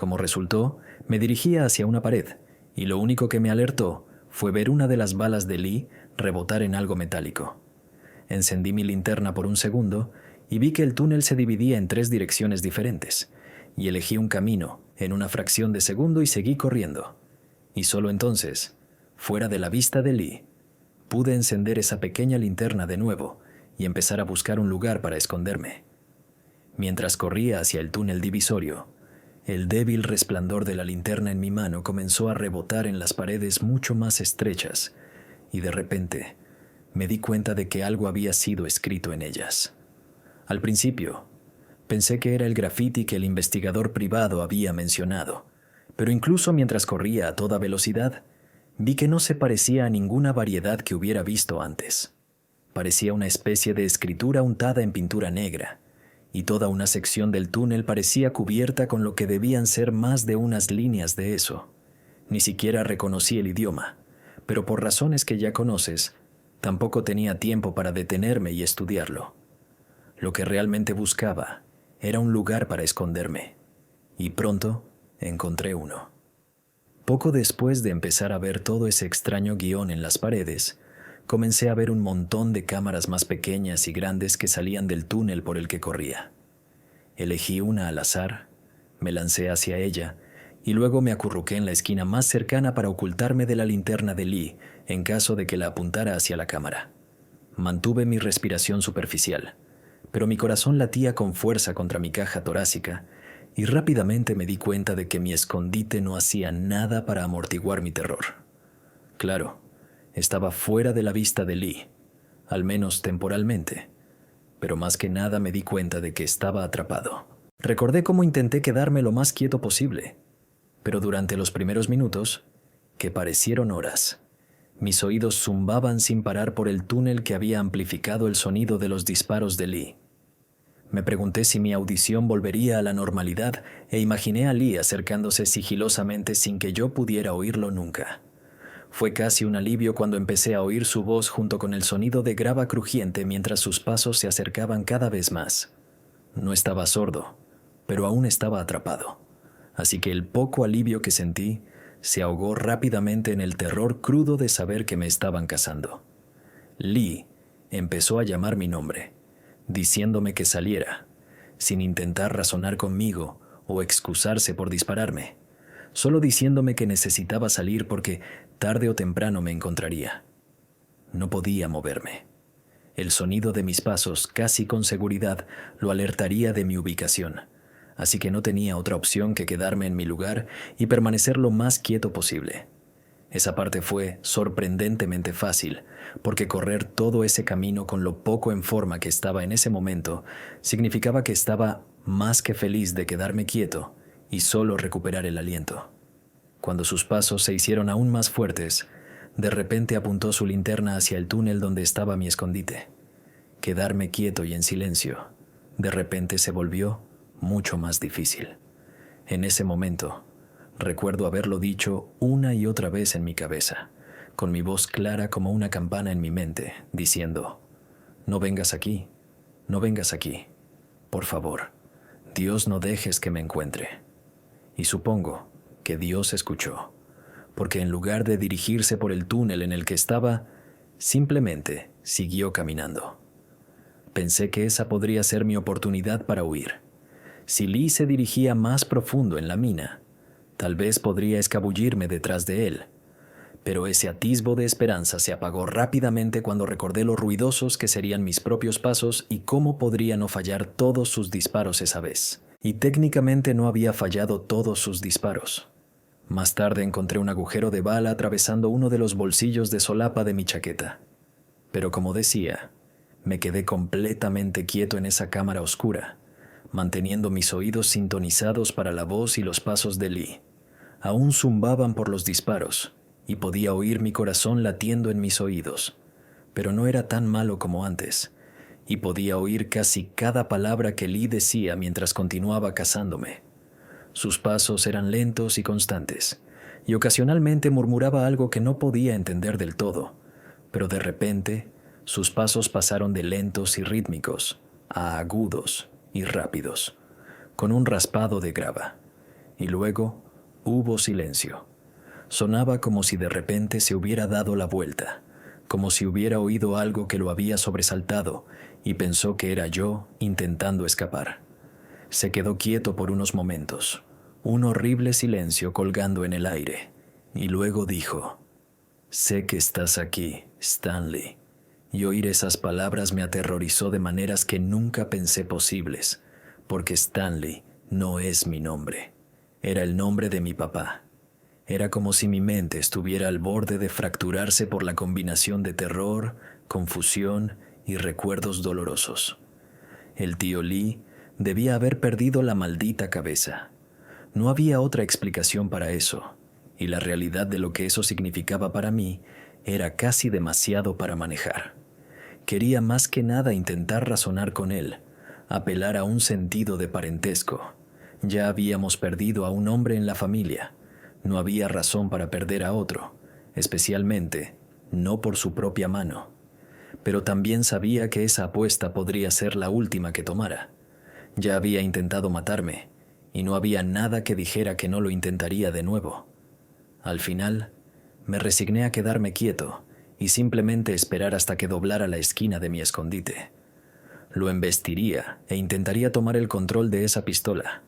Como resultó, me dirigía hacia una pared, y lo único que me alertó fue ver una de las balas de Lee rebotar en algo metálico. Encendí mi linterna por un segundo y vi que el túnel se dividía en 3 direcciones diferentes, y elegí un camino en una fracción de segundo y seguí corriendo. Y solo entonces, fuera de la vista de Lee, pude encender esa pequeña linterna de nuevo y empezar a buscar un lugar para esconderme. Mientras corría hacia el túnel divisorio, el débil resplandor de la linterna en mi mano comenzó a rebotar en las paredes mucho más estrechas, y de repente me di cuenta de que algo había sido escrito en ellas. Al principio, pensé que era el grafiti que el investigador privado había mencionado, pero incluso mientras corría a toda velocidad, vi que no se parecía a ninguna variedad que hubiera visto antes. Parecía una especie de escritura untada en pintura negra, y toda una sección del túnel parecía cubierta con lo que debían ser más de unas líneas de eso. Ni siquiera reconocí el idioma, pero por razones que ya conoces, tampoco tenía tiempo para detenerme y estudiarlo. Lo que realmente buscaba era un lugar para esconderme, y pronto encontré uno. Poco después de empezar a ver todo ese extraño guión en las paredes, comencé a ver un montón de cámaras más pequeñas y grandes que salían del túnel por el que corría. Elegí una al azar, me lancé hacia ella y luego me acurruqué en la esquina más cercana para ocultarme de la linterna de Lee en caso de que la apuntara hacia la cámara. Mantuve mi respiración superficial, pero mi corazón latía con fuerza contra mi caja torácica y rápidamente me di cuenta de que mi escondite no hacía nada para amortiguar mi terror. Claro, estaba fuera de la vista de Lee, al menos temporalmente, pero más que nada me di cuenta de que estaba atrapado. Recordé cómo intenté quedarme lo más quieto posible, pero durante los primeros minutos, que parecieron horas, mis oídos zumbaban sin parar por el túnel que había amplificado el sonido de los disparos de Lee. Me pregunté si mi audición volvería a la normalidad e imaginé a Lee acercándose sigilosamente sin que yo pudiera oírlo nunca. Fue casi un alivio cuando empecé a oír su voz junto con el sonido de grava crujiente mientras sus pasos se acercaban cada vez más. No estaba sordo, pero aún estaba atrapado, así que el poco alivio que sentí se ahogó rápidamente en el terror crudo de saber que me estaban cazando. Lee empezó a llamar mi nombre, diciéndome que saliera, sin intentar razonar conmigo o excusarse por dispararme, solo diciéndome que necesitaba salir porque tarde o temprano me encontraría. No podía moverme. El sonido de mis pasos, casi con seguridad, lo alertaría de mi ubicación, así que no tenía otra opción que quedarme en mi lugar y permanecer lo más quieto posible. Esa parte fue sorprendentemente fácil, porque correr todo ese camino con lo poco en forma que estaba en ese momento significaba que estaba más que feliz de quedarme quieto y solo recuperar el aliento. Cuando sus pasos se hicieron aún más fuertes, de repente apuntó su linterna hacia el túnel donde estaba mi escondite. Quedarme quieto y en silencio, de repente se volvió mucho más difícil. En ese momento, recuerdo haberlo dicho una y otra vez en mi cabeza, con mi voz clara como una campana en mi mente, diciendo: «No vengas aquí, no vengas aquí. Por favor, Dios, no dejes que me encuentre». Y supongo que Dios escuchó, porque en lugar de dirigirse por el túnel en el que estaba, simplemente siguió caminando. Pensé que esa podría ser mi oportunidad para huir. Si Lee se dirigía más profundo en la mina, tal vez podría escabullirme detrás de él. Pero ese atisbo de esperanza se apagó rápidamente cuando recordé lo ruidosos que serían mis propios pasos y cómo podría no fallar todos sus disparos esa vez. Y técnicamente no había fallado todos sus disparos. Más tarde encontré un agujero de bala atravesando uno de los bolsillos de solapa de mi chaqueta. Pero como decía, me quedé completamente quieto en esa cámara oscura, manteniendo mis oídos sintonizados para la voz y los pasos de Lee. Aún zumbaban por los disparos, y podía oír mi corazón latiendo en mis oídos, pero no era tan malo como antes, y podía oír casi cada palabra que Lee decía mientras continuaba cazándome. Sus pasos eran lentos y constantes, y ocasionalmente murmuraba algo que no podía entender del todo, pero de repente sus pasos pasaron de lentos y rítmicos a agudos y rápidos, con un raspado de grava, y luego hubo silencio. Sonaba como si de repente se hubiera dado la vuelta, como si hubiera oído algo que lo había sobresaltado y pensó que era yo intentando escapar. Se quedó quieto por unos momentos, un horrible silencio colgando en el aire, y luego dijo: «Sé que estás aquí, Stanley». Y oír esas palabras me aterrorizó de maneras que nunca pensé posibles, porque Stanley no es mi nombre. Era el nombre de mi papá. Era como si mi mente estuviera al borde de fracturarse por la combinación de terror, confusión y recuerdos dolorosos. El tío Lee debía haber perdido la maldita cabeza. No había otra explicación para eso, y la realidad de lo que eso significaba para mí era casi demasiado para manejar. Quería más que nada intentar razonar con él, apelar a un sentido de parentesco. Ya habíamos perdido a un hombre en la familia. No había razón para perder a otro, especialmente no por su propia mano. Pero también sabía que esa apuesta podría ser la última que tomara. Ya había intentado matarme, y no había nada que dijera que no lo intentaría de nuevo. Al final, me resigné a quedarme quieto y simplemente esperar hasta que doblara la esquina de mi escondite. Lo embestiría e intentaría tomar el control de esa pistola.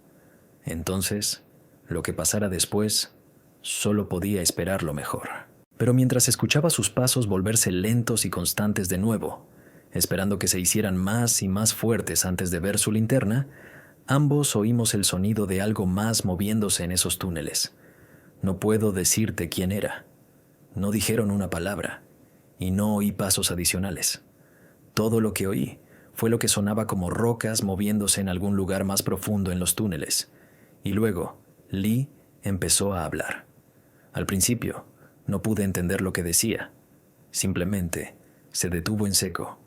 Entonces, lo que pasara después, solo podía esperar lo mejor. Pero mientras escuchaba sus pasos volverse lentos y constantes de nuevo, esperando que se hicieran más y más fuertes antes de ver su linterna, ambos oímos el sonido de algo más moviéndose en esos túneles. No puedo decirte quién era. No dijeron una palabra, y no oí pasos adicionales. Todo lo que oí fue lo que sonaba como rocas moviéndose en algún lugar más profundo en los túneles. Y luego, Lee empezó a hablar. Al principio, no pude entender lo que decía. Simplemente se detuvo en seco,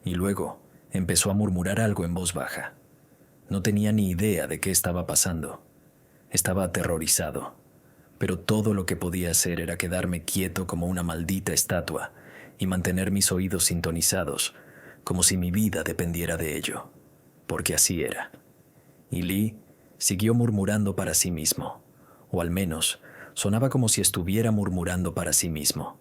y luego empezó a murmurar algo en voz baja. No tenía ni idea de qué estaba pasando. Estaba aterrorizado, pero todo lo que podía hacer era quedarme quieto como una maldita estatua y mantener mis oídos sintonizados, como si mi vida dependiera de ello, porque así era. Y Lee siguió murmurando para sí mismo, o al menos sonaba como si estuviera murmurando para sí mismo.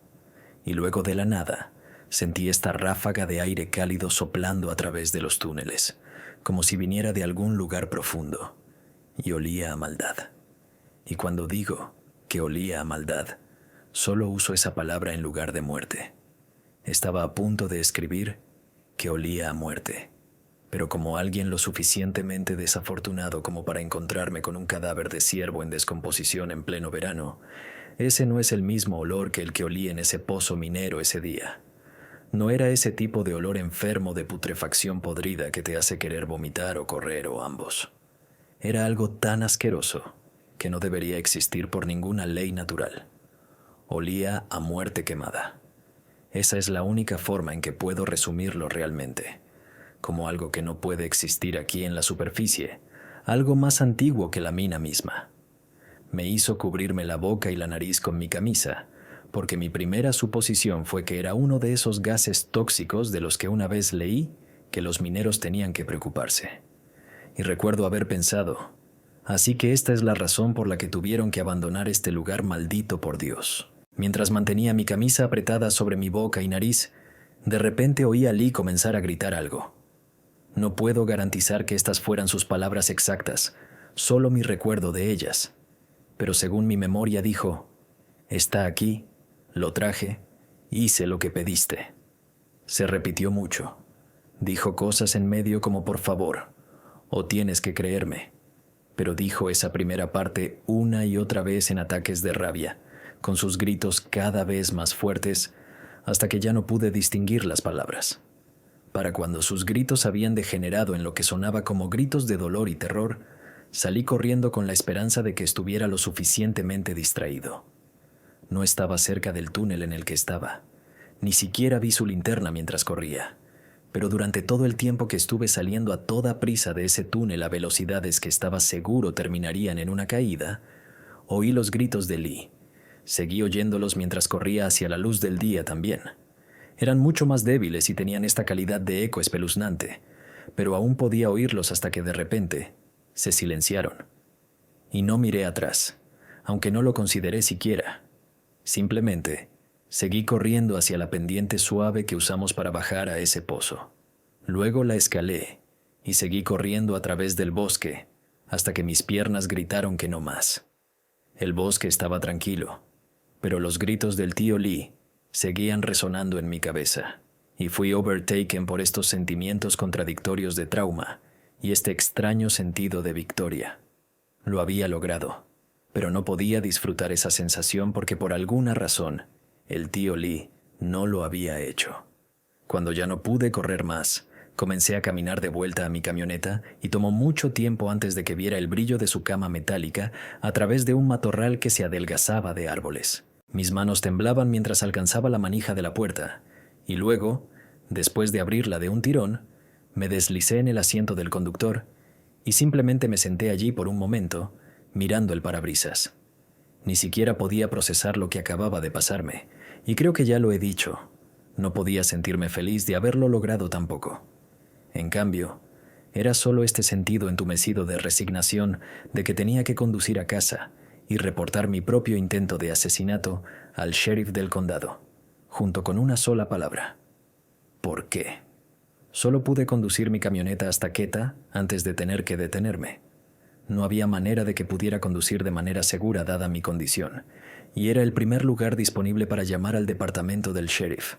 Y luego de la nada, sentí esta ráfaga de aire cálido soplando a través de los túneles, como si viniera de algún lugar profundo, y olía a maldad. Y cuando digo que olía a maldad, solo uso esa palabra en lugar de muerte. Estaba a punto de escribir que olía a muerte, pero como alguien lo suficientemente desafortunado como para encontrarme con un cadáver de ciervo en descomposición en pleno verano, ese no es el mismo olor que el que olí en ese pozo minero ese día. No era ese tipo de olor enfermo de putrefacción podrida que te hace querer vomitar o correr o ambos. Era algo tan asqueroso que no debería existir por ninguna ley natural. Olía a muerte quemada. Esa es la única forma en que puedo resumirlo realmente, como algo que no puede existir aquí en la superficie, algo más antiguo que la mina misma. Me hizo cubrirme la boca y la nariz con mi camisa, porque mi primera suposición fue que era uno de esos gases tóxicos de los que una vez leí que los mineros tenían que preocuparse. Y recuerdo haber pensado, así que esta es la razón por la que tuvieron que abandonar este lugar maldito por Dios. Mientras mantenía mi camisa apretada sobre mi boca y nariz, de repente oí a Lee comenzar a gritar algo. No puedo garantizar que estas fueran sus palabras exactas, solo mi recuerdo de ellas. Pero según mi memoria dijo, «Está aquí, lo traje, hice lo que pediste». Se repitió mucho. Dijo cosas en medio como «por favor», o «tienes que creerme». Pero dijo esa primera parte una y otra vez en ataques de rabia, con sus gritos cada vez más fuertes, hasta que ya no pude distinguir las palabras. Para cuando sus gritos habían degenerado en lo que sonaba como gritos de dolor y terror, salí corriendo con la esperanza de que estuviera lo suficientemente distraído. No estaba cerca del túnel en el que estaba. Ni siquiera vi su linterna mientras corría. Pero durante todo el tiempo que estuve saliendo a toda prisa de ese túnel a velocidades que estaba seguro terminarían en una caída, oí los gritos de Lee. Seguí oyéndolos mientras corría hacia la luz del día también. Eran mucho más débiles y tenían esta calidad de eco espeluznante, pero aún podía oírlos hasta que de repente se silenciaron. y no miré atrás, aunque no lo consideré siquiera. Simplemente seguí corriendo hacia la pendiente suave que usamos para bajar a ese pozo. Luego la escalé y seguí corriendo a través del bosque hasta que mis piernas gritaron que no más. El bosque estaba tranquilo, pero los gritos del tío Lee seguían resonando en mi cabeza, y fui overtaken por estos sentimientos contradictorios de trauma y este extraño sentido de victoria. Lo había logrado, pero no podía disfrutar esa sensación porque por alguna razón el tío Lee no lo había hecho. Cuando ya no pude correr más, comencé a caminar de vuelta a mi camioneta y tomó mucho tiempo antes de que viera el brillo de su cama metálica a través de un matorral que se adelgazaba de árboles. Mis manos temblaban mientras alcanzaba la manija de la puerta, y luego, después de abrirla de un tirón, me deslicé en el asiento del conductor y simplemente me senté allí por un momento, mirando el parabrisas. Ni siquiera podía procesar lo que acababa de pasarme, y creo que ya lo he dicho, no podía sentirme feliz de haberlo logrado tampoco. En cambio, era solo este sentido entumecido de resignación de que tenía que conducir a casa y reportar mi propio intento de asesinato al sheriff del condado, junto con una sola palabra. ¿Por qué? Solo pude conducir mi camioneta hasta Quetta antes de tener que detenerme. No había manera de que pudiera conducir de manera segura dada mi condición, y era el primer lugar disponible para llamar al departamento del sheriff.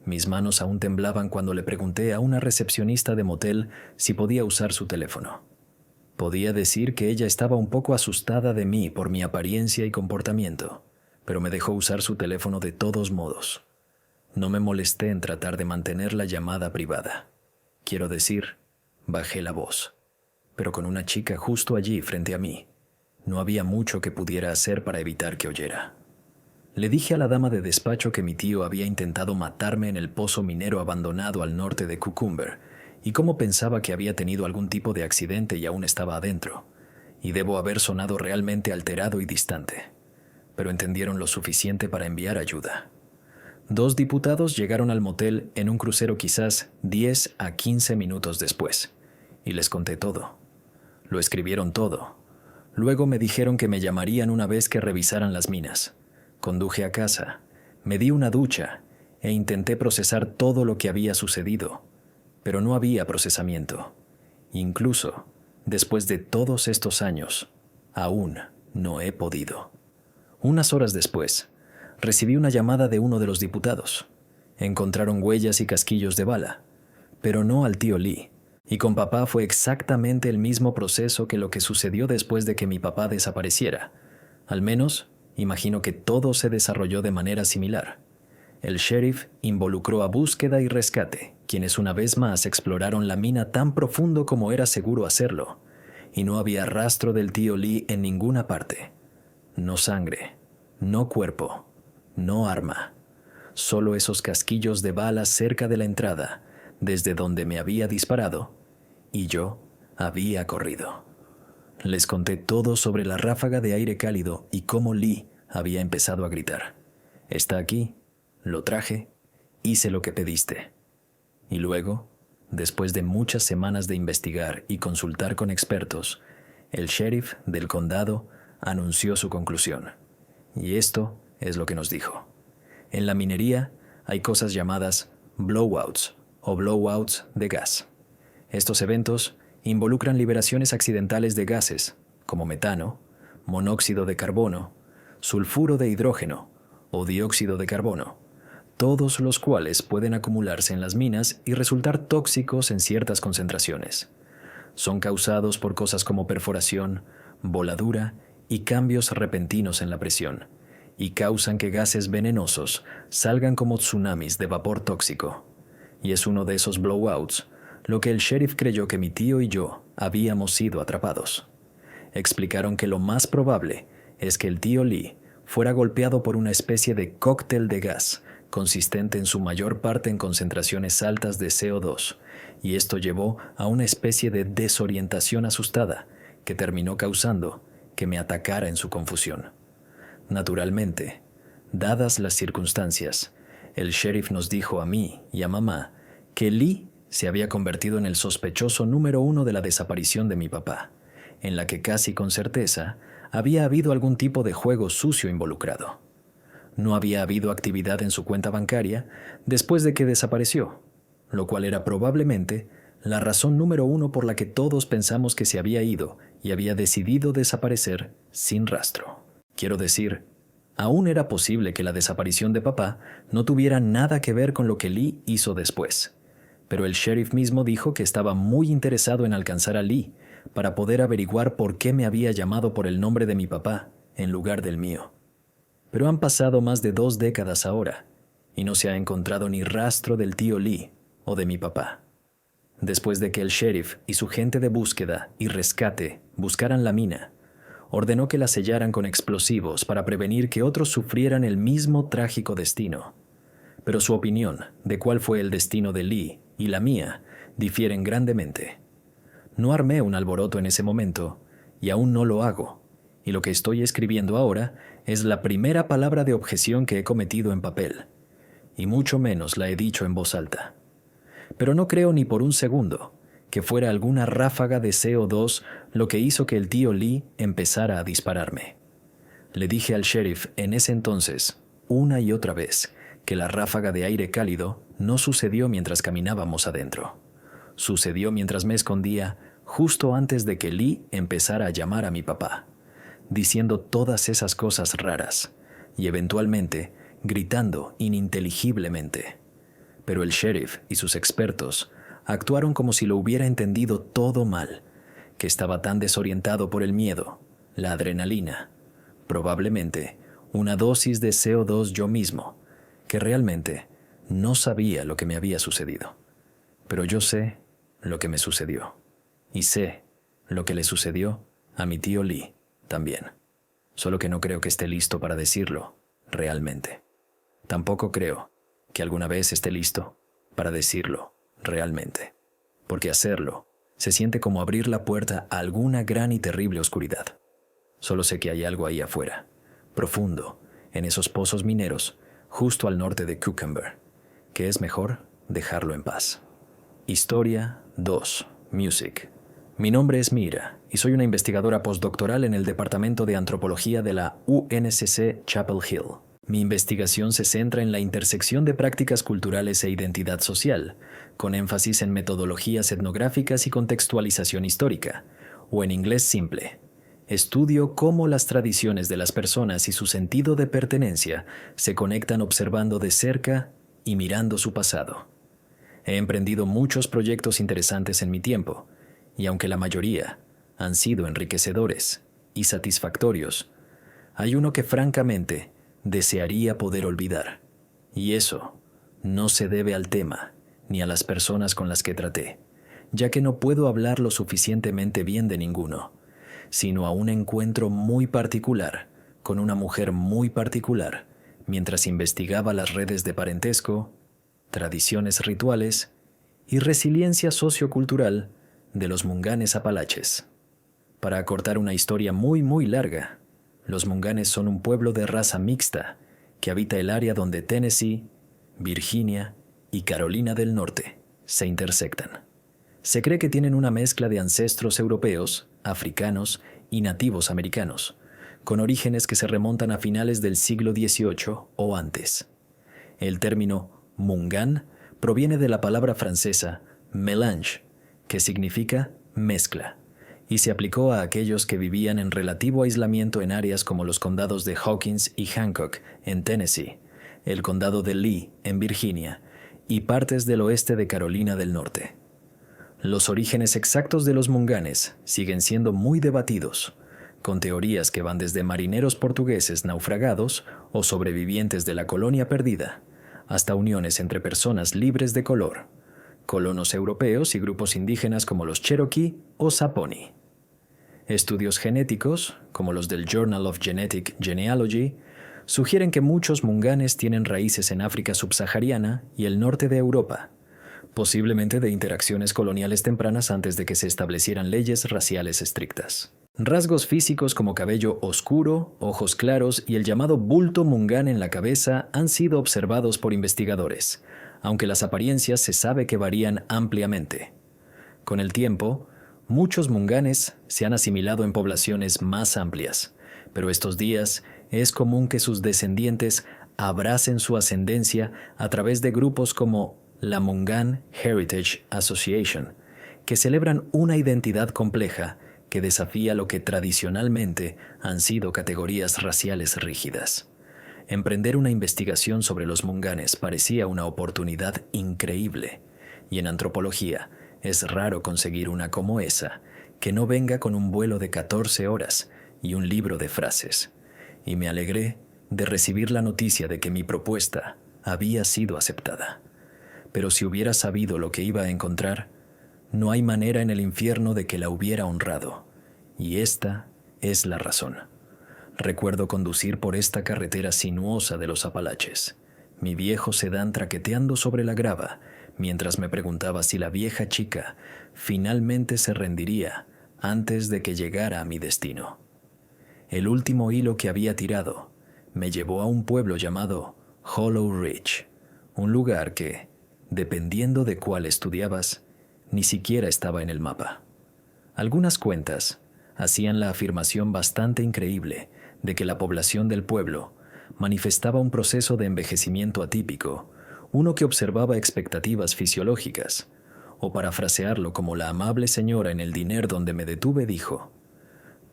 Mis manos aún temblaban cuando le pregunté a una recepcionista de motel si podía usar su teléfono. Podía decir que ella estaba un poco asustada de mí por mi apariencia y comportamiento, pero me dejó usar su teléfono de todos modos. No me molesté en tratar de mantener la llamada privada. Quiero decir, bajé la voz, pero con una chica justo allí frente a mí, no había mucho que pudiera hacer para evitar que oyera. Le dije a la dama de despacho que mi tío había intentado matarme en el pozo minero abandonado al norte de Cucumber y cómo pensaba que había tenido algún tipo de accidente y aún estaba adentro, y debo haber sonado realmente alterado y distante, pero entendieron lo suficiente para enviar ayuda. 2 diputados llegaron al motel en un crucero quizás 10 a 15 minutos después, y les conté todo. Lo escribieron todo. Luego me dijeron que me llamarían una vez que revisaran las minas. Conduje a casa, me di una ducha e intenté procesar todo lo que había sucedido, pero no había procesamiento. Incluso, después de todos estos años, aún no he podido. Unas horas después, recibí una llamada de uno de los diputados. Encontraron huellas y casquillos de bala, pero no al tío Lee, y con papá fue exactamente el mismo proceso que lo que sucedió después de que mi papá desapareciera. Al menos, imagino que todo se desarrolló de manera similar. El sheriff involucró a búsqueda y rescate, quienes una vez más exploraron la mina tan profundo como era seguro hacerlo, y no había rastro del tío Lee en ninguna parte. No sangre, no cuerpo, no arma, solo esos casquillos de balas cerca de la entrada, desde donde me había disparado, y yo había corrido. Les conté todo sobre la ráfaga de aire cálido y cómo Lee había empezado a gritar. «Está aquí, lo traje, hice lo que pediste». Y luego, después de muchas semanas de investigar y consultar con expertos, el sheriff del condado anunció su conclusión. Y esto es lo que nos dijo. En la minería hay cosas llamadas blowouts o blowouts de gas. Estos eventos involucran liberaciones accidentales de gases como metano, monóxido de carbono, sulfuro de hidrógeno o dióxido de carbono, todos los cuales pueden acumularse en las minas y resultar tóxicos en ciertas concentraciones. Son causados por cosas como perforación, voladura y cambios repentinos en la presión, y causan que gases venenosos salgan como tsunamis de vapor tóxico. Y es uno de esos blowouts lo que el sheriff creyó que mi tío y yo habíamos sido atrapados. Explicaron que lo más probable es que el tío Lee fuera golpeado por una especie de cóctel de gas, consistente en su mayor parte en concentraciones altas de CO2, y esto llevó a una especie de desorientación asustada que terminó causando que me atacara en su confusión. Naturalmente, dadas las circunstancias, el sheriff nos dijo a mí y a mamá que Lee se había convertido en el sospechoso número 1 de la desaparición de mi papá, en la que casi con certeza había habido algún tipo de juego sucio involucrado. No había habido actividad en su cuenta bancaria después de que desapareció, lo cual era probablemente la razón número uno por la que todos pensamos que se había ido y había decidido desaparecer sin rastro. Quiero decir, aún era posible que la desaparición de papá no tuviera nada que ver con lo que Lee hizo después, pero el sheriff mismo dijo que estaba muy interesado en alcanzar a Lee para poder averiguar por qué me había llamado por el nombre de mi papá en lugar del mío. Pero han pasado más de 2 décadas ahora, y no se ha encontrado ni rastro del tío Lee o de mi papá. Después de que el sheriff y su gente de búsqueda y rescate buscaran la mina, ordenó que la sellaran con explosivos para prevenir que otros sufrieran el mismo trágico destino. Pero su opinión de cuál fue el destino de Lee y la mía difieren grandemente. No armé un alboroto en ese momento, y aún no lo hago, y lo que estoy escribiendo ahora es la primera palabra de objeción que he cometido en papel, y mucho menos la he dicho en voz alta. Pero no creo ni por un segundo que fuera alguna ráfaga de CO2 lo que hizo que el tío Lee empezara a dispararme. Le dije al sheriff en ese entonces, una y otra vez, que la ráfaga de aire cálido no sucedió mientras caminábamos adentro. Sucedió mientras me escondía justo antes de que Lee empezara a llamar a mi papá, diciendo todas esas cosas raras y eventualmente gritando ininteligiblemente. Pero el sheriff y sus expertos actuaron como si lo hubiera entendido todo mal, que estaba tan desorientado por el miedo, la adrenalina, probablemente una dosis de CO2 yo mismo, que realmente no sabía lo que me había sucedido. Pero yo sé lo que me sucedió, y sé lo que le sucedió a mi tío Lee también. Solo que no creo que esté listo para decirlo realmente. Tampoco creo que alguna vez esté listo para decirlo realmente, porque hacerlo se siente como abrir la puerta a alguna gran y terrible oscuridad. Solo sé que hay algo ahí afuera, profundo, en esos pozos mineros, justo al norte de Cucumber, que es mejor dejarlo en paz. Historia 2. Music. Mi nombre es Mira y soy una investigadora postdoctoral en el Departamento de Antropología de la UNCC Chapel Hill. Mi investigación se centra en la intersección de prácticas culturales e identidad social, con énfasis en metodologías etnográficas y contextualización histórica, o en inglés simple. Estudio cómo las tradiciones de las personas y su sentido de pertenencia se conectan observando de cerca y mirando su pasado. He emprendido muchos proyectos interesantes en mi tiempo, y aunque la mayoría han sido enriquecedores y satisfactorios, hay uno que francamente desearía poder olvidar, y eso no se debe al tema ni a las personas con las que traté, ya que no puedo hablar lo suficientemente bien de ninguno, sino a un encuentro muy particular con una mujer muy particular mientras investigaba las redes de parentesco, tradiciones rituales y resiliencia sociocultural de los Munganes Apalaches. Para acortar una historia muy larga, los Munganes son un pueblo de raza mixta que habita el área donde Tennessee, Virginia y Carolina del Norte se intersectan. Se cree que tienen una mezcla de ancestros europeos, africanos y nativos americanos, con orígenes que se remontan a finales del siglo XVIII o antes. El término Mungan proviene de la palabra francesa mélange, que significa mezcla, y se aplicó a aquellos que vivían en relativo aislamiento en áreas como los condados de Hawkins y Hancock, en Tennessee, el condado de Lee, en Virginia, y partes del oeste de Carolina del Norte. Los orígenes exactos de los Munganes siguen siendo muy debatidos, con teorías que van desde marineros portugueses naufragados o sobrevivientes de la colonia perdida, hasta uniones entre personas libres de color, colonos europeos y grupos indígenas como los Cherokee o Saponi. Estudios genéticos, como los del Journal of Genetic Genealogy, sugieren que muchos munganes tienen raíces en África subsahariana y el norte de Europa, posiblemente de interacciones coloniales tempranas antes de que se establecieran leyes raciales estrictas. Rasgos físicos como cabello oscuro, ojos claros y el llamado bulto mungán en la cabeza han sido observados por investigadores, aunque las apariencias se sabe que varían ampliamente. Con el tiempo, Muchos munganes se han asimilado en poblaciones más amplias, pero estos días es común que sus descendientes abracen su ascendencia a través de grupos como la Mungan Heritage Association, que celebran una identidad compleja que desafía lo que tradicionalmente han sido categorías raciales rígidas. Emprender una investigación sobre los munganes parecía una oportunidad increíble, y en antropología es raro conseguir una como esa, que no venga con un vuelo de 14 horas y un libro de frases, y me alegré de recibir la noticia de que mi propuesta había sido aceptada. Pero si hubiera sabido lo que iba a encontrar, no hay manera en el infierno de que la hubiera honrado, y esta es la razón. Recuerdo conducir por esta carretera sinuosa de los Apalaches, mi viejo sedán traqueteando sobre la grava, mientras me preguntaba si la vieja chica finalmente se rendiría antes de que llegara a mi destino. El último hilo que había tirado me llevó a un pueblo llamado Hollow Ridge, un lugar que, dependiendo de cuál estudiabas, ni siquiera estaba en el mapa. Algunas cuentas hacían la afirmación bastante increíble de que la población del pueblo manifestaba un proceso de envejecimiento atípico, uno que observaba expectativas fisiológicas, o parafrasearlo como la amable señora en el diner donde me detuve dijo: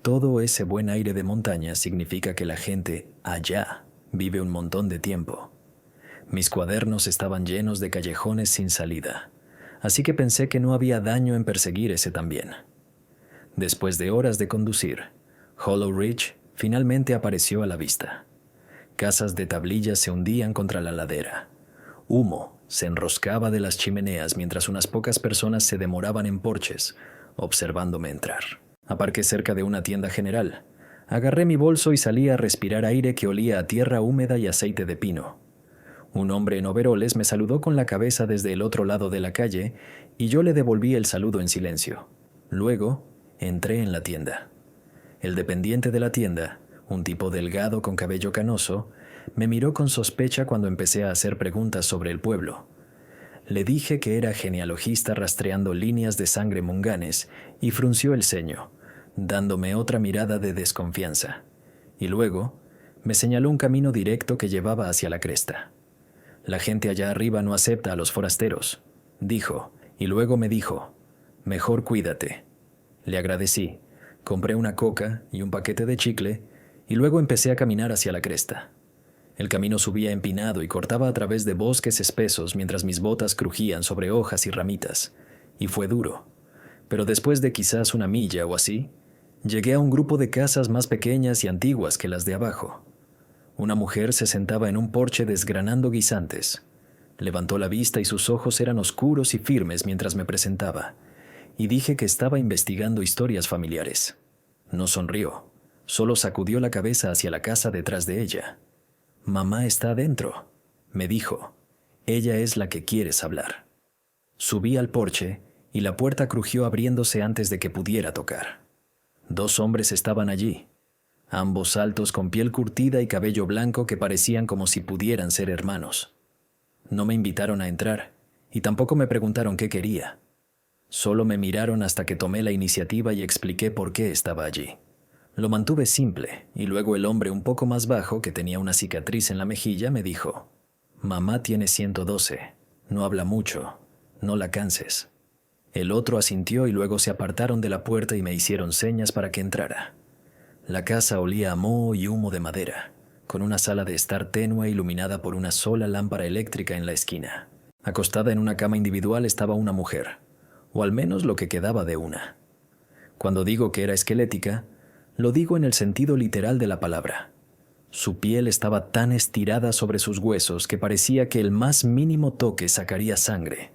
todo ese buen aire de montaña significa que la gente allá vive un montón de tiempo. Mis cuadernos estaban llenos de callejones sin salida, así que pensé que no había daño en perseguir ese también. Después de horas de conducir, Hollow Ridge finalmente apareció a la vista. Casas de tablillas se hundían contra la ladera. Humo se enroscaba de las chimeneas mientras unas pocas personas se demoraban en porches, observándome entrar. Aparqué cerca de una tienda general. Agarré mi bolso y salí a respirar aire que olía a tierra húmeda y aceite de pino. Un hombre en overoles me saludó con la cabeza desde el otro lado de la calle y yo le devolví el saludo en silencio. Luego, entré en la tienda. El dependiente de la tienda, un tipo delgado con cabello canoso, me miró con sospecha cuando empecé a hacer preguntas sobre el pueblo. Le dije que era genealogista rastreando líneas de sangre munganes y frunció el ceño, dándome otra mirada de desconfianza. Y luego me señaló un camino directo que llevaba hacia la cresta. La gente allá arriba no acepta a los forasteros, dijo, y luego me dijo: mejor cuídate. Le agradecí, compré una coca y un paquete de chicle y luego empecé a caminar hacia la cresta. El camino subía empinado y cortaba a través de bosques espesos mientras mis botas crujían sobre hojas y ramitas, y fue duro. Pero después de quizás una milla o así, llegué a un grupo de casas más pequeñas y antiguas que las de abajo. Una mujer se sentaba en un porche desgranando guisantes. Levantó la vista y sus ojos eran oscuros y firmes mientras me presentaba, y dije que estaba investigando historias familiares. No sonrió, solo sacudió la cabeza hacia la casa detrás de ella. «Mamá está adentro», me dijo. «Ella es la que quieres hablar». Subí al porche y la puerta crujió abriéndose antes de que pudiera tocar. 2 hombres estaban allí, ambos altos con piel curtida y cabello blanco que parecían como si pudieran ser hermanos. No me invitaron a entrar y tampoco me preguntaron qué quería. Solo me miraron hasta que tomé la iniciativa y expliqué por qué estaba allí. Lo mantuve simple, y luego el hombre un poco más bajo, que tenía una cicatriz en la mejilla, me dijo: «Mamá tiene 112, no habla mucho, no la canses». El otro asintió y luego se apartaron de la puerta y me hicieron señas para que entrara. La casa olía a moho y humo de madera, con una sala de estar tenue iluminada por una sola lámpara eléctrica en la esquina. Acostada en una cama individual estaba una mujer, o al menos lo que quedaba de una. Cuando digo que era esquelética, lo digo en el sentido literal de la palabra. Su piel estaba tan estirada sobre sus huesos que parecía que el más mínimo toque sacaría sangre,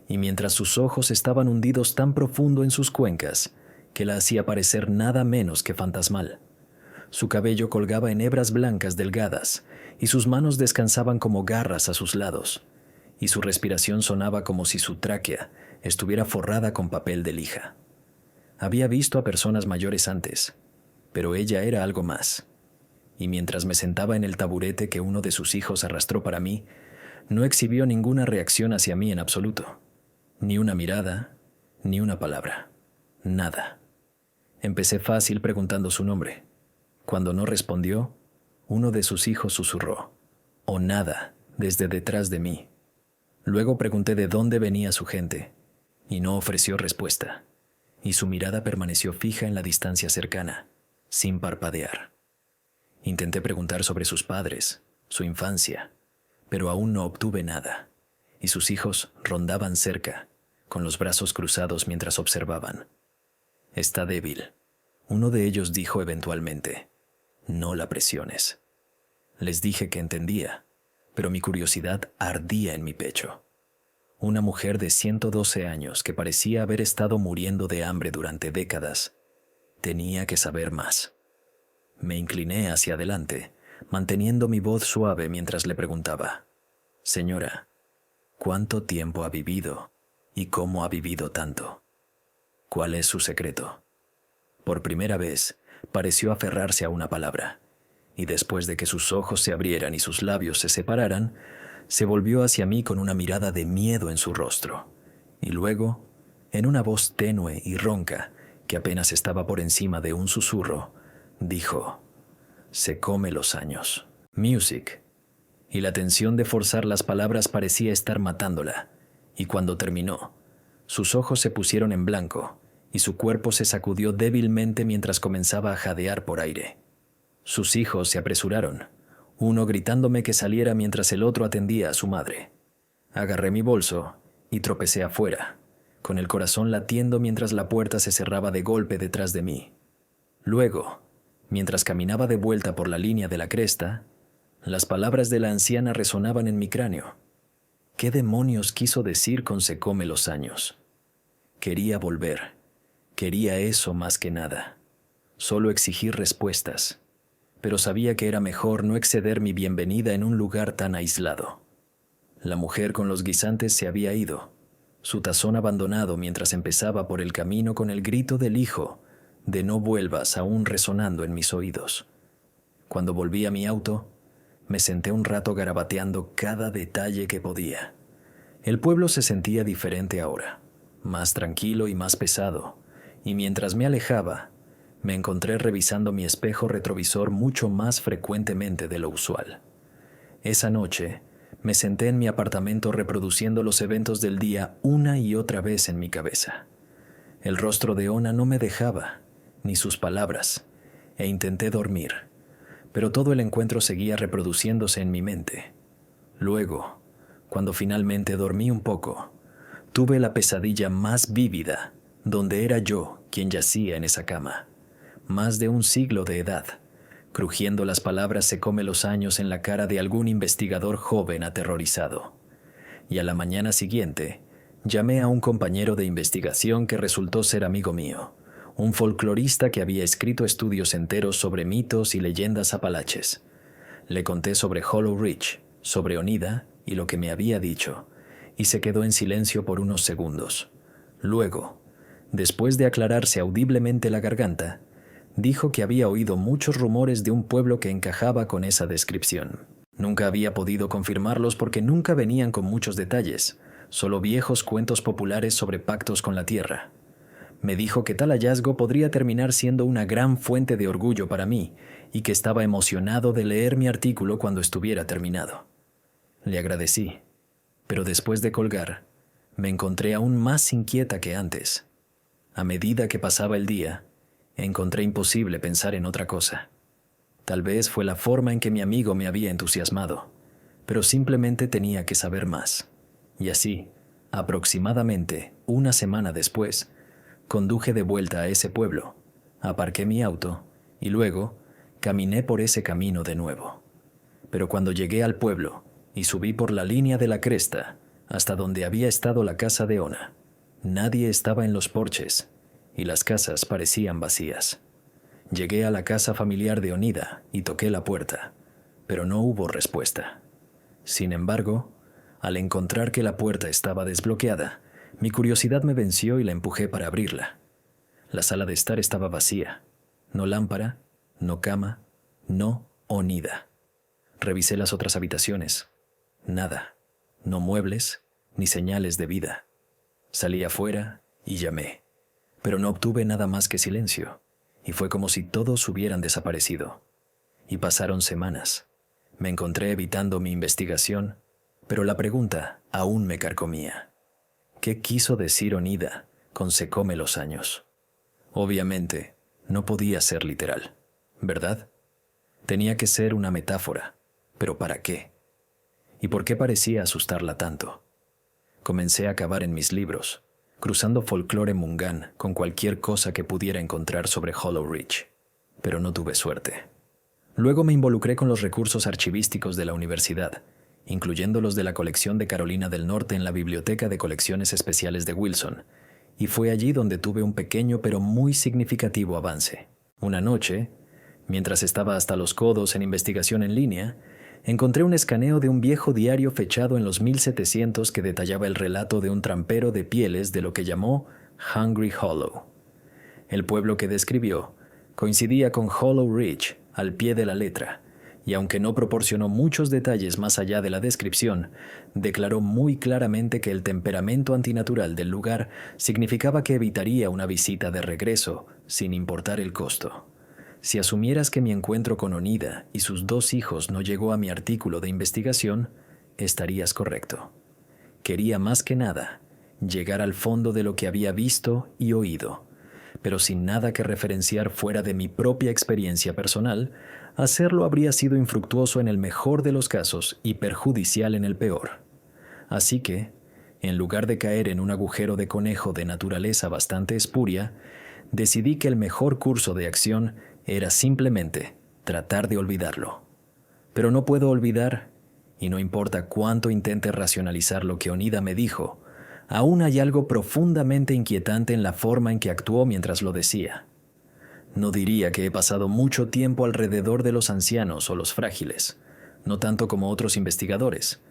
y mientras sus ojos estaban hundidos tan profundo en sus cuencas que la hacía parecer nada menos que fantasmal. Su cabello colgaba en hebras blancas delgadas, y sus manos descansaban como garras a sus lados, y su respiración sonaba como si su tráquea estuviera forrada con papel de lija. Había visto a personas mayores antes, pero ella era algo más. Y mientras me sentaba en el taburete que uno de sus hijos arrastró para mí, no exhibió ninguna reacción hacia mí en absoluto. Ni una mirada, ni una palabra. Nada. Empecé fácil preguntando su nombre. Cuando no respondió, uno de sus hijos susurró, «O nada», desde detrás de mí. Luego pregunté de dónde venía su gente, y no ofreció respuesta, y su mirada permaneció fija en la distancia cercana, sin parpadear. Intenté preguntar sobre sus padres, su infancia, pero aún no obtuve nada, y sus hijos rondaban cerca, con los brazos cruzados mientras observaban. «Está débil», uno de ellos dijo eventualmente. «No la presiones». Les dije que entendía, pero mi curiosidad ardía en mi pecho. Una mujer de 112 años que parecía haber estado muriendo de hambre durante décadas. Tenía que saber más. Me incliné hacia adelante, manteniendo mi voz suave mientras le preguntaba, «Señora, ¿cuánto tiempo ha vivido y cómo ha vivido tanto? ¿Cuál es su secreto?» Por primera vez, pareció aferrarse a una palabra, y después de que sus ojos se abrieran y sus labios se separaran, se volvió hacia mí con una mirada de miedo en su rostro, y luego, en una voz tenue y ronca, que apenas estaba por encima de un susurro, dijo, «Se come los años. Music». Y la tensión de forzar las palabras parecía estar matándola, y cuando terminó, sus ojos se pusieron en blanco, y su cuerpo se sacudió débilmente mientras comenzaba a jadear por aire. Sus hijos se apresuraron, uno gritándome que saliera mientras el otro atendía a su madre. Agarré mi bolso y tropecé afuera, con el corazón latiendo mientras la puerta se cerraba de golpe detrás de mí. Luego, mientras caminaba de vuelta por la línea de la cresta, las palabras de la anciana resonaban en mi cráneo. ¿Qué demonios quiso decir con «se come los años»? Quería volver. Quería eso más que nada. Solo exigir respuestas. Pero sabía que era mejor no exceder mi bienvenida en un lugar tan aislado. La mujer con los guisantes se había ido, su tazón abandonado mientras empezaba por el camino con el grito del hijo de «no vuelvas» aún resonando en mis oídos. Cuando volví a mi auto, me senté un rato garabateando cada detalle que podía. El pueblo se sentía diferente ahora, más tranquilo y más pesado, y mientras me alejaba, me encontré revisando mi espejo retrovisor mucho más frecuentemente de lo usual. Esa noche, me senté en mi apartamento reproduciendo los eventos del día una y otra vez en mi cabeza. El rostro de Ona no me dejaba, ni sus palabras, e intenté dormir, pero todo el encuentro seguía reproduciéndose en mi mente. Luego, cuando finalmente dormí un poco, tuve la pesadilla más vívida, donde era yo quien yacía en esa cama, más de un siglo de edad, crujiendo las palabras «se come los años» en la cara de algún investigador joven aterrorizado. Y a la mañana siguiente, llamé a un compañero de investigación que resultó ser amigo mío, un folclorista que había escrito estudios enteros sobre mitos y leyendas apalaches. Le conté sobre Hollow Ridge, sobre Oneida y lo que me había dicho, y se quedó en silencio por unos segundos. Luego, después de aclararse audiblemente la garganta, dijo que había oído muchos rumores de un pueblo que encajaba con esa descripción. Nunca había podido confirmarlos porque nunca venían con muchos detalles, solo viejos cuentos populares sobre pactos con la tierra. Me dijo que tal hallazgo podría terminar siendo una gran fuente de orgullo para mí y que estaba emocionado de leer mi artículo cuando estuviera terminado. Le agradecí, pero después de colgar, me encontré aún más inquieta que antes. A medida que pasaba el día, encontré imposible pensar en otra cosa. Tal vez fue la forma en que mi amigo me había entusiasmado, pero simplemente tenía que saber más. Y así, aproximadamente una semana después, conduje de vuelta a ese pueblo, aparqué mi auto y luego caminé por ese camino de nuevo. Pero cuando llegué al pueblo y subí por la línea de la cresta hasta donde había estado la casa de Ona, nadie estaba en los porches y las casas parecían vacías. Llegué a la casa familiar de Oneida y toqué la puerta, pero no hubo respuesta. Sin embargo, al encontrar que la puerta estaba desbloqueada, mi curiosidad me venció y la empujé para abrirla. La sala de estar estaba vacía. No lámpara, no cama, no Oneida. Revisé las otras habitaciones. Nada. No muebles, ni señales de vida. Salí afuera y llamé. pero no obtuve nada más que silencio, y fue como si todos hubieran desaparecido. Y pasaron semanas. Me encontré evitando mi investigación, pero la pregunta aún me carcomía. ¿Qué quiso decir Oneida con "se come los años"? Obviamente, no podía ser literal, ¿verdad? Tenía que ser una metáfora, pero ¿para qué? ¿Y por qué parecía asustarla tanto? Comencé a cavar en mis libros, cruzando folclore mungán con cualquier cosa que pudiera encontrar sobre Hollow Ridge, pero no tuve suerte. Luego me involucré con los recursos archivísticos de la universidad, incluyendo los de la colección de Carolina del Norte en la Biblioteca de Colecciones Especiales de Wilson, y fue allí donde tuve un pequeño pero muy significativo avance. Una noche, mientras estaba hasta los codos en investigación en línea, encontré un escaneo de un viejo diario fechado en los 1700 que detallaba el relato de un trampero de pieles de lo que llamó Hungry Hollow. El pueblo que describió coincidía con Hollow Ridge al pie de la letra, y aunque no proporcionó muchos detalles más allá de la descripción, declaró muy claramente que el temperamento antinatural del lugar significaba que evitaría una visita de regreso, sin importar el costo. Si asumieras que mi encuentro con Oneida y sus 2 hijos no llegó a mi artículo de investigación, estarías correcto. Quería más que nada llegar al fondo de lo que había visto y oído, pero sin nada que referenciar fuera de mi propia experiencia personal. Hacerlo habría sido infructuoso en el mejor de los casos y perjudicial en el peor. Así que, en lugar de caer en un agujero de conejo de naturaleza bastante espuria, decidí que el mejor curso de acción era simplemente tratar de olvidarlo. Pero no puedo olvidar, y no importa cuánto intente racionalizar lo que Oneida me dijo, aún hay algo profundamente inquietante en la forma en que actuó mientras lo decía. No diría que he pasado mucho tiempo alrededor de los ancianos o los frágiles, no tanto como otros investigadores,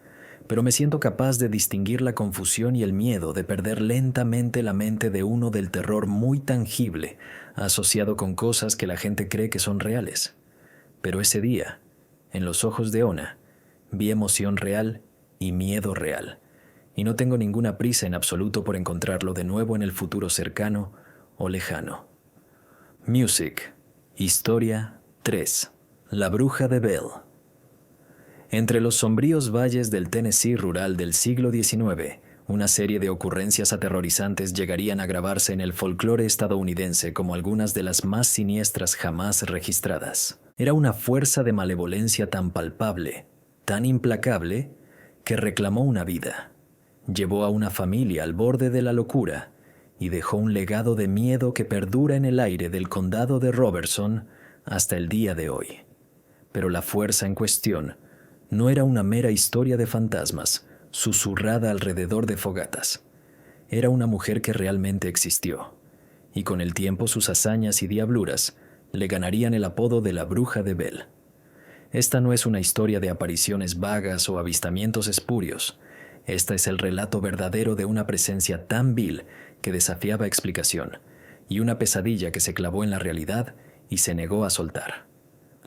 pero me siento capaz de distinguir la confusión y el miedo de perder lentamente la mente de uno del terror muy tangible, asociado con cosas que la gente cree que son reales. Pero ese día, en los ojos de Ona, vi emoción real y miedo real, y no tengo ninguna prisa en absoluto por encontrarlo de nuevo en el futuro cercano o lejano. Music, Historia 3. La bruja de Bell. Entre los sombríos valles del Tennessee rural del siglo XIX, una serie de ocurrencias aterrorizantes llegarían a grabarse en el folclore estadounidense como algunas de las más siniestras jamás registradas. Era una fuerza de malevolencia tan palpable, tan implacable, que reclamó una vida. Llevó a una familia al borde de la locura y dejó un legado de miedo que perdura en el aire del condado de Robertson hasta el día de hoy. Pero la fuerza en cuestión no era una mera historia de fantasmas, susurrada alrededor de fogatas. Era una mujer que realmente existió, y con el tiempo sus hazañas y diabluras le ganarían el apodo de la bruja de Bell. Esta no es una historia de apariciones vagas o avistamientos espurios. Esta es el relato verdadero de una presencia tan vil que desafiaba explicación, y una pesadilla que se clavó en la realidad y se negó a soltar.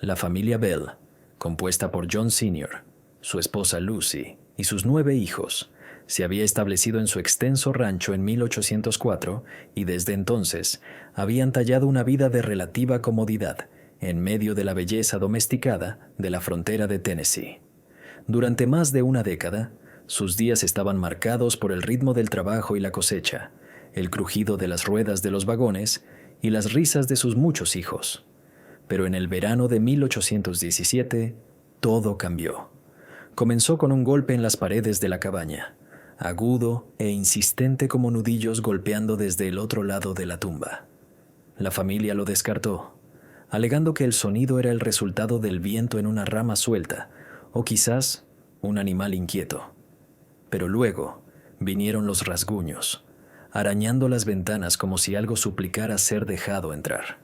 La familia Bell, compuesta por John Sr., su esposa Lucy y sus 9 hijos, se había establecido en su extenso rancho en 1804 y desde entonces habían tallado una vida de relativa comodidad en medio de la belleza domesticada de la frontera de Tennessee. Durante más de una década, sus días estaban marcados por el ritmo del trabajo y la cosecha, el crujido de las ruedas de los vagones y las risas de sus muchos hijos. Pero en el verano de 1817, todo cambió. Comenzó con un golpe en las paredes de la cabaña, agudo e insistente como nudillos golpeando desde el otro lado de la tumba. La familia lo descartó, alegando que el sonido era el resultado del viento en una rama suelta, o quizás un animal inquieto. Pero luego vinieron los rasguños, arañando las ventanas como si algo suplicara ser dejado entrar.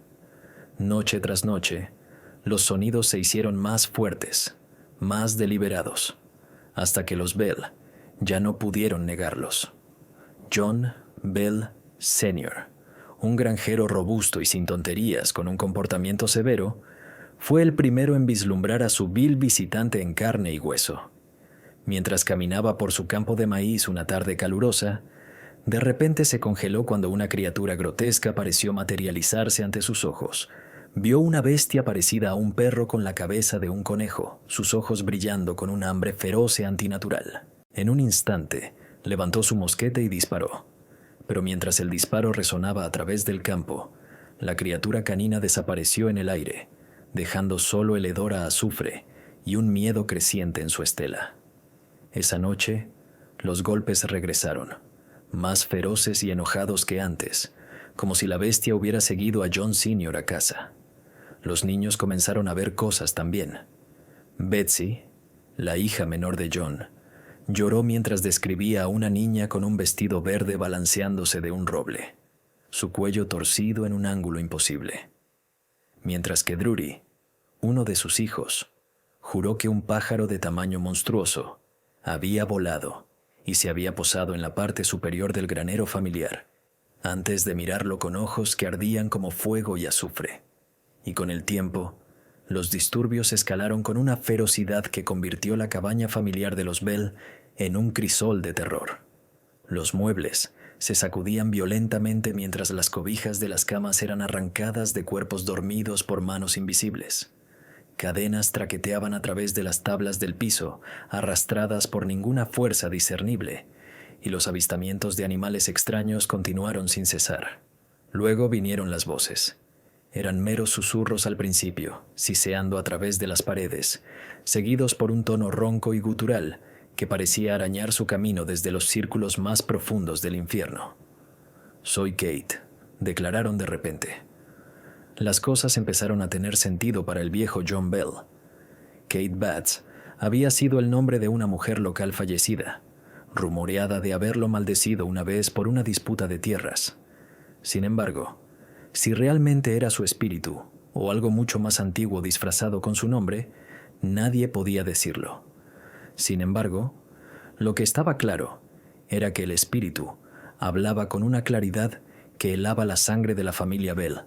Noche tras noche, los sonidos se hicieron más fuertes, más deliberados, hasta que los Bell ya no pudieron negarlos. John Bell Sr., un granjero robusto y sin tonterías con un comportamiento severo, fue el primero en vislumbrar a su vil visitante en carne y hueso. Mientras caminaba por su campo de maíz una tarde calurosa, De repente se congeló cuando una criatura grotesca pareció materializarse ante sus ojos. Vio una bestia parecida a un perro con la cabeza de un conejo, sus ojos brillando con un hambre feroz e antinatural. En un instante, levantó su mosquete y disparó. Pero mientras el disparo resonaba a través del campo, la criatura canina desapareció en el aire, dejando solo el hedor a azufre y un miedo creciente en su estela. Esa noche, los golpes regresaron, más feroces y enojados que antes, como si la bestia hubiera seguido a John Sr. a casa. Los niños comenzaron a ver cosas también. Betsy, la hija menor de John, lloró mientras describía a una niña con un vestido verde balanceándose de un roble, su cuello torcido en un ángulo imposible. Mientras que Drury, uno de sus hijos, juró que un pájaro de tamaño monstruoso había volado y se había posado en la parte superior del granero familiar, antes de mirarlo con ojos que ardían como fuego y azufre. Y con el tiempo, los disturbios escalaron con una ferocidad que convirtió la cabaña familiar de los Bell en un crisol de terror. Los muebles se sacudían violentamente mientras las cobijas de las camas eran arrancadas de cuerpos dormidos por manos invisibles. Cadenas traqueteaban a través de las tablas del piso, arrastradas por ninguna fuerza discernible, y los avistamientos de animales extraños continuaron sin cesar. Luego vinieron las voces. Eran meros susurros al principio, siseando a través de las paredes, seguidos por un tono ronco y gutural que parecía arañar su camino desde los círculos más profundos del infierno. «Soy Kate», declararon de repente. Las cosas empezaron a tener sentido para el viejo John Bell. Kate Batts había sido el nombre de una mujer local fallecida, rumoreada de haberlo maldecido una vez por una disputa de tierras. Sin embargo, si realmente era su espíritu, o algo mucho más antiguo disfrazado con su nombre, nadie podía decirlo. Sin embargo, lo que estaba claro era que el espíritu hablaba con una claridad que helaba la sangre de la familia Bell,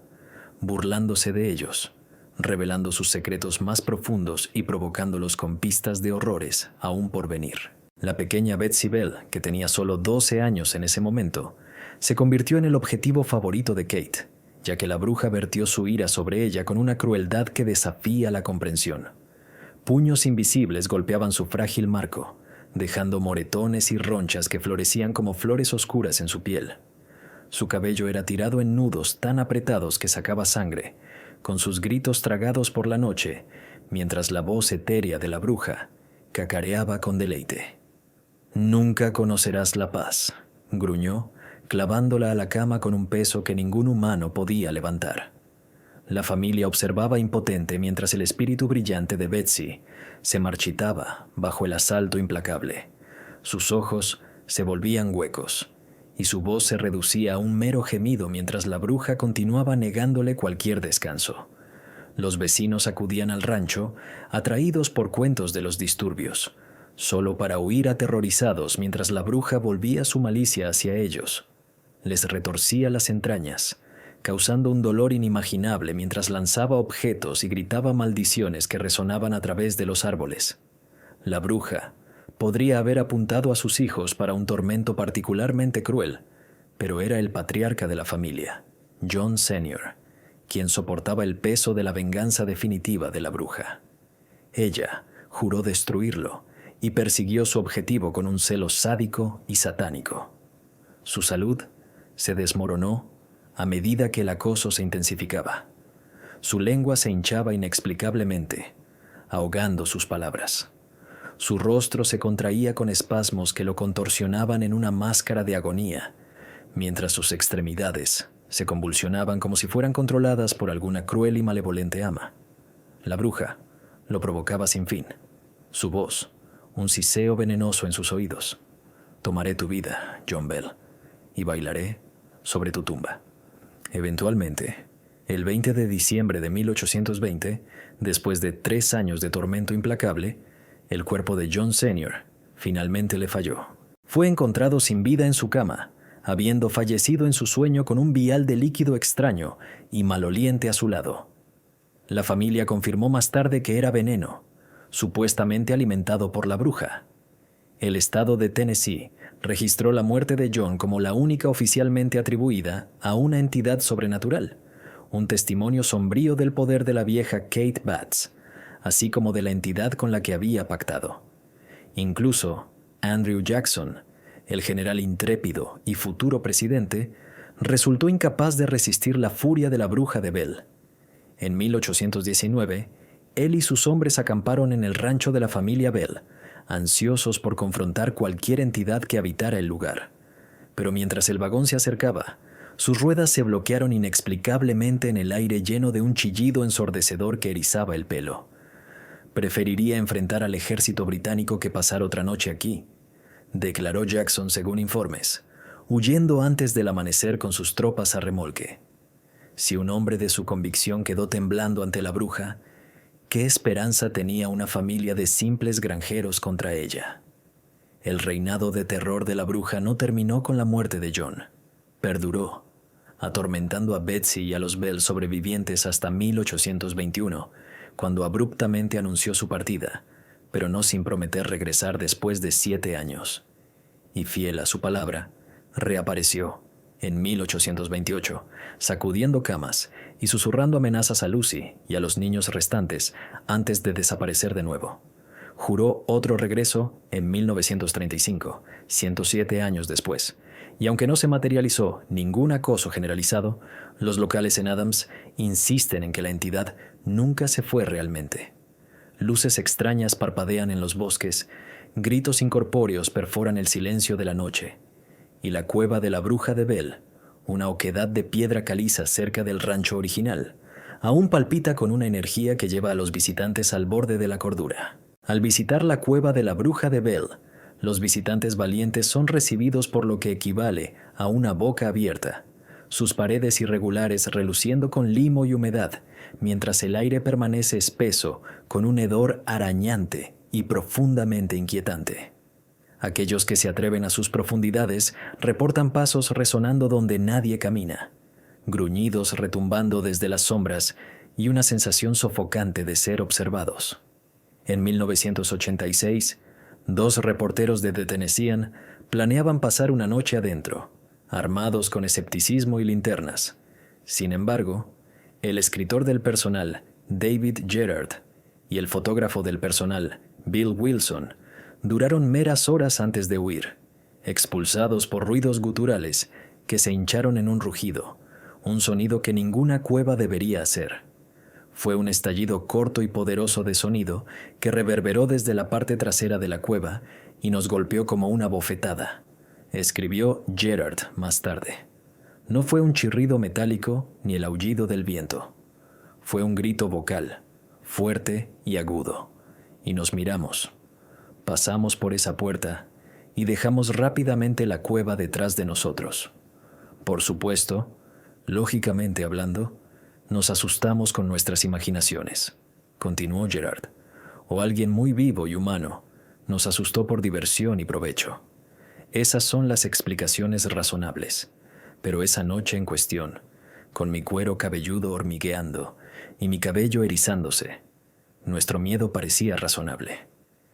burlándose de ellos, revelando sus secretos más profundos y provocándolos con pistas de horrores aún por venir. La pequeña Betsy Bell, que tenía solo 12 años en ese momento, se convirtió en el objetivo favorito de Kate, ya que la bruja vertió su ira sobre ella con una crueldad que desafía la comprensión. Puños invisibles golpeaban su frágil marco, dejando moretones y ronchas que florecían como flores oscuras en su piel. Su cabello era tirado en nudos tan apretados que sacaba sangre, con sus gritos tragados por la noche, mientras la voz etérea de la bruja cacareaba con deleite. «Nunca conocerás la paz», gruñó, clavándola a la cama con un peso que ningún humano podía levantar. La familia observaba impotente mientras el espíritu brillante de Betsy se marchitaba bajo el asalto implacable. Sus ojos se volvían huecos y su voz se reducía a un mero gemido mientras la bruja continuaba negándole cualquier descanso. Los vecinos acudían al rancho, atraídos por cuentos de los disturbios, solo para huir aterrorizados mientras la bruja volvía su malicia hacia ellos. Les retorcía las entrañas, causando un dolor inimaginable mientras lanzaba objetos y gritaba maldiciones que resonaban a través de los árboles. La bruja podría haber apuntado a sus hijos para un tormento particularmente cruel, pero era el patriarca de la familia, John Sr., quien soportaba el peso de la venganza definitiva de la bruja. Ella juró destruirlo y persiguió su objetivo con un celo sádico y satánico. Su salud se desmoronó a medida que el acoso se intensificaba. Su lengua se hinchaba inexplicablemente, ahogando sus palabras. Su rostro se contraía con espasmos que lo contorsionaban en una máscara de agonía, mientras sus extremidades se convulsionaban como si fueran controladas por alguna cruel y malevolente ama. La bruja lo provocaba sin fin. Su voz, un siseo venenoso en sus oídos. «Tomaré tu vida, John Bell, y bailaré sobre tu tumba». Eventualmente, el 20 de diciembre de 1820, después de 3 años de tormento implacable, el cuerpo de John Sr. finalmente le falló. Fue encontrado sin vida en su cama, habiendo fallecido en su sueño con un vial de líquido extraño y maloliente a su lado. La familia confirmó más tarde que era veneno, supuestamente alimentado por la bruja. El estado de Tennessee registró la muerte de John como la única oficialmente atribuida a una entidad sobrenatural, un testimonio sombrío del poder de la vieja Kate Batts, así como de la entidad con la que había pactado. Incluso Andrew Jackson, el general intrépido y futuro presidente, resultó incapaz de resistir la furia de la bruja de Bell. En 1819, él y sus hombres acamparon en el rancho de la familia Bell, ansiosos por confrontar cualquier entidad que habitara el lugar. Pero mientras el vagón se acercaba, sus ruedas se bloquearon inexplicablemente en el aire lleno de un chillido ensordecedor que erizaba el pelo. «Preferiría enfrentar al ejército británico que pasar otra noche aquí», declaró Jackson según informes, huyendo antes del amanecer con sus tropas a remolque. Si un hombre de su convicción quedó temblando ante la bruja, ¿qué esperanza tenía una familia de simples granjeros contra ella? El reinado de terror de la bruja no terminó con la muerte de John. Perduró, atormentando a Betsy y a los Bell sobrevivientes hasta 1821, cuando abruptamente anunció su partida, pero no sin prometer regresar después de 7 años. Y fiel a su palabra, reapareció en 1828, sacudiendo camas y susurrando amenazas a Lucy y a los niños restantes antes de desaparecer de nuevo. Juró otro regreso en 1935, 107 años después, y aunque no se materializó ningún acoso generalizado, los locales en Adams insisten en que la entidad nunca se fue realmente. Luces extrañas parpadean en los bosques, gritos incorpóreos perforan el silencio de la noche, y la cueva de la bruja de Bell, una oquedad de piedra caliza cerca del rancho original, aún palpita con una energía que lleva a los visitantes al borde de la cordura. Al visitar la cueva de la bruja de Bell, los visitantes valientes son recibidos por lo que equivale a una boca abierta, sus paredes irregulares reluciendo con limo y humedad, mientras el aire permanece espeso con un hedor arañante y profundamente inquietante. Aquellos que se atreven a sus profundidades reportan pasos resonando donde nadie camina, gruñidos retumbando desde las sombras y una sensación sofocante de ser observados. En 1986, 2 reporteros de The Tennessean planeaban pasar una noche adentro, armados con escepticismo y linternas. Sin embargo, el escritor del personal, David Gerard, y el fotógrafo del personal, Bill Wilson, duraron meras horas antes de huir, expulsados por ruidos guturales que se hincharon en un rugido, un sonido que ninguna cueva debería hacer. Fue un estallido corto y poderoso de sonido que reverberó desde la parte trasera de la cueva y nos golpeó como una bofetada, escribió Gerard más tarde. No fue un chirrido metálico ni el aullido del viento. Fue un grito vocal, fuerte y agudo, y nos miramos. Pasamos por esa puerta y dejamos rápidamente la cueva detrás de nosotros. Por supuesto, lógicamente hablando, nos asustamos con nuestras imaginaciones, continuó Gerard, o alguien muy vivo y humano nos asustó por diversión y provecho. Esas son las explicaciones razonables, pero esa noche en cuestión, con mi cuero cabelludo hormigueando y mi cabello erizándose, nuestro miedo parecía razonable,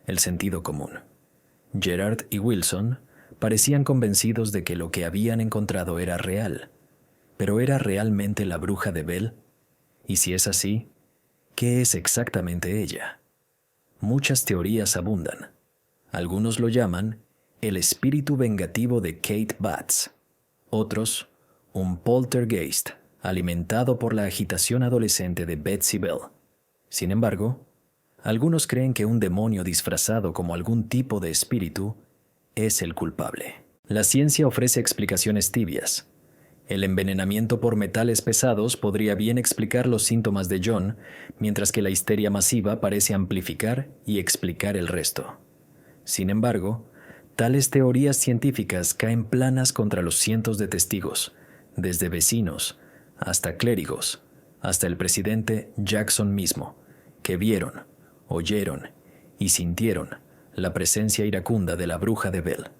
el sentido común. Gerard y Wilson parecían convencidos de que lo que habían encontrado era real, pero ¿era realmente la bruja de Bell? Y si es así, ¿qué es exactamente ella? Muchas teorías abundan. Algunos lo llaman el espíritu vengativo de Kate Batts. Otros, un poltergeist alimentado por la agitación adolescente de Betsy Bell. Sin embargo, algunos creen que un demonio disfrazado como algún tipo de espíritu es el culpable. La ciencia ofrece explicaciones tibias. El envenenamiento por metales pesados podría bien explicar los síntomas de John, mientras que la histeria masiva parece amplificar y explicar el resto. Sin embargo, tales teorías científicas caen planas contra los cientos de testigos, desde vecinos hasta clérigos, hasta el presidente Jackson mismo, que vieron, oyeron y sintieron la presencia iracunda de la bruja de Bell.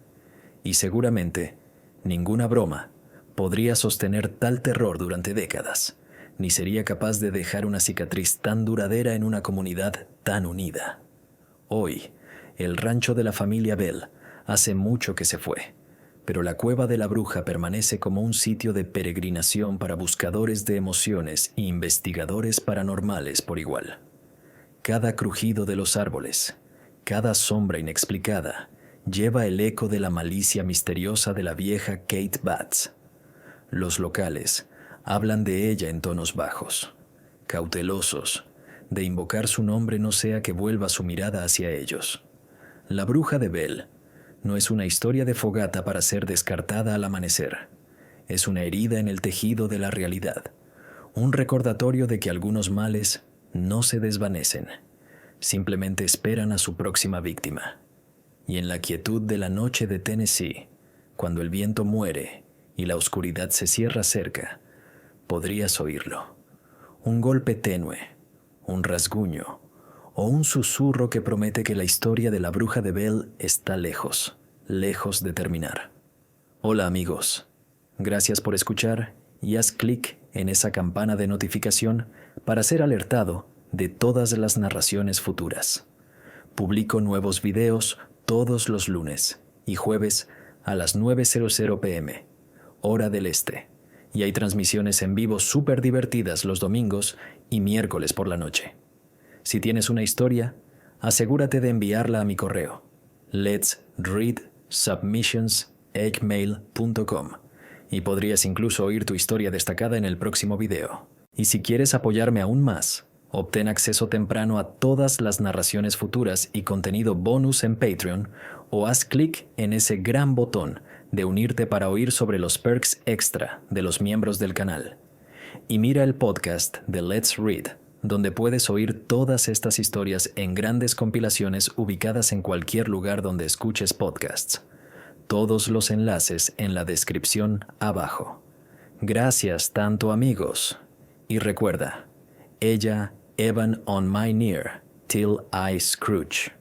Y seguramente, ninguna broma podría sostener tal terror durante décadas, ni sería capaz de dejar una cicatriz tan duradera en una comunidad tan unida. Hoy, el rancho de la familia Bell hace mucho que se fue, pero la cueva de la bruja permanece como un sitio de peregrinación para buscadores de emociones e investigadores paranormales por igual. Cada crujido de los árboles, cada sombra inexplicada, lleva el eco de la malicia misteriosa de la vieja Kate Batts. Los locales hablan de ella en tonos bajos, cautelosos, de invocar su nombre no sea que vuelva su mirada hacia ellos. La bruja de Bell no es una historia de fogata para ser descartada al amanecer. Es una herida en el tejido de la realidad, un recordatorio de que algunos males no se desvanecen, simplemente esperan a su próxima víctima. Y en la quietud de la noche de Tennessee, cuando el viento muere y la oscuridad se cierra cerca, podrías oírlo. Un golpe tenue, un rasguño o un susurro que promete que la historia de la bruja de Bell está lejos, lejos de terminar. Hola amigos, gracias por escuchar y haz clic en esa campana de notificación para ser alertado de todas las narraciones futuras. Publico nuevos videos todos los lunes y jueves a las 9:00 p.m., hora del este, y hay transmisiones en vivo súper divertidas los domingos y miércoles por la noche. Si tienes una historia, asegúrate de enviarla a mi correo letsreadsubmissions@gmail.com y podrías incluso oír tu historia destacada en el próximo video. Y si quieres apoyarme aún más, obtén acceso temprano a todas las narraciones futuras y contenido bonus en Patreon o haz clic en ese gran botón de unirte para oír sobre los perks extra de los miembros del canal. Y mira el podcast de Let's Read, donde puedes oír todas estas historias en grandes compilaciones ubicadas en cualquier lugar donde escuches podcasts. Todos los enlaces en la descripción abajo. Gracias tanto amigos. Y recuerda, ella Evan on my near till I Scrooge.